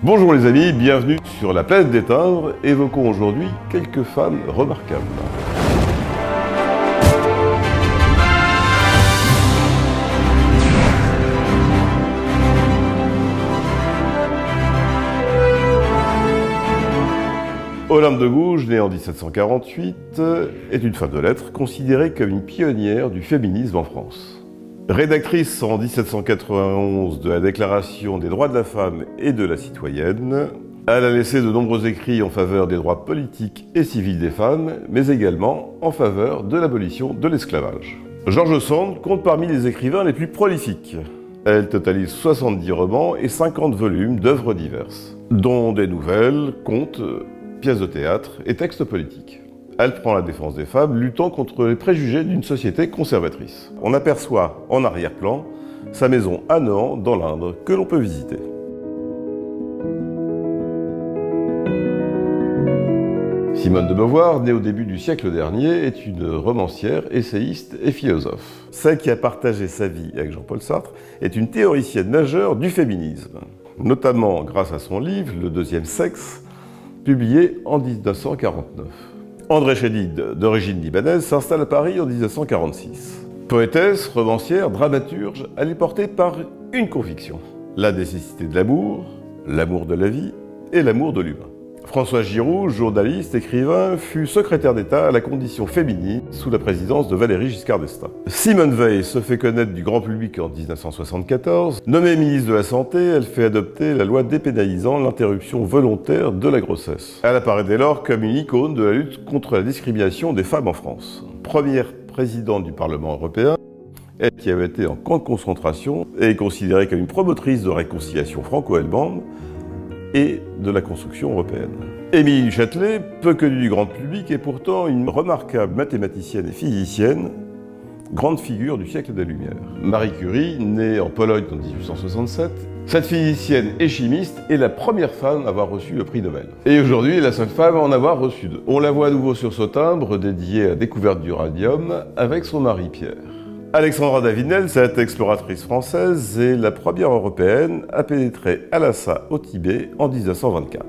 Bonjour les amis, bienvenue sur la planète des timbres. Évoquons aujourd'hui quelques femmes remarquables. Olympe de Gouges, née en 1748, est une femme de lettres considérée comme une pionnière du féminisme en France. Rédactrice en 1791 de la Déclaration des droits de la femme et de la citoyenne, elle a laissé de nombreux écrits en faveur des droits politiques et civils des femmes, mais également en faveur de l'abolition de l'esclavage. George Sand compte parmi les écrivains les plus prolifiques. Elle totalise 70 romans et 50 volumes d'œuvres diverses, dont des nouvelles, contes, pièces de théâtre et textes politiques. Elle prend la défense des femmes, luttant contre les préjugés d'une société conservatrice. On aperçoit en arrière-plan sa maison à Nohant, dans l'Indre, que l'on peut visiter. Simone de Beauvoir, née au début du siècle dernier, est une romancière, essayiste et philosophe. Celle qui a partagé sa vie avec Jean-Paul Sartre est une théoricienne majeure du féminisme, notamment grâce à son livre « Le deuxième sexe », publié en 1949. André Chédid, d'origine libanaise, s'installe à Paris en 1946. Poétesse, romancière, dramaturge, elle est portée par une conviction: la nécessité de l'amour de la vie et l'amour de l'humain. François Giroud, journaliste, écrivain, fut secrétaire d'État à la condition féminine sous la présidence de Valéry Giscard d'Estaing. Simone Veil se fait connaître du grand public en 1974. Nommée ministre de la Santé, elle fait adopter la loi dépénalisant l'interruption volontaire de la grossesse. Elle apparaît dès lors comme une icône de la lutte contre la discrimination des femmes en France. Première présidente du Parlement européen, elle qui avait été en camp de concentration et est considérée comme une promotrice de réconciliation franco-allemande et de la construction européenne. Émilie du Châtelet, peu connue du grand public, est pourtant une remarquable mathématicienne et physicienne, grande figure du siècle des Lumières. Marie Curie, née en Pologne en 1867, cette physicienne et chimiste est la première femme à avoir reçu le prix Nobel. Et aujourd'hui, la seule femme à en avoir reçu deux. On la voit à nouveau sur ce timbre dédié à la découverte d'uranium avec son mari Pierre. Alexandra Davinel, cette exploratrice française, est la première européenne à pénétrer à Lhasa, au Tibet, en 1924.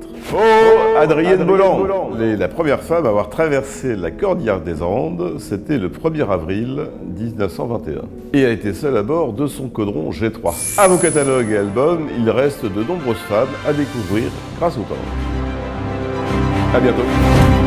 Adrienne Bolland est la première femme à avoir traversé la cordillère des Andes, c'était le 1er avril 1921. Et elle était seule à bord de son caudron G3. À vos catalogues et albums, il reste de nombreuses femmes à découvrir grâce au temps. À bientôt.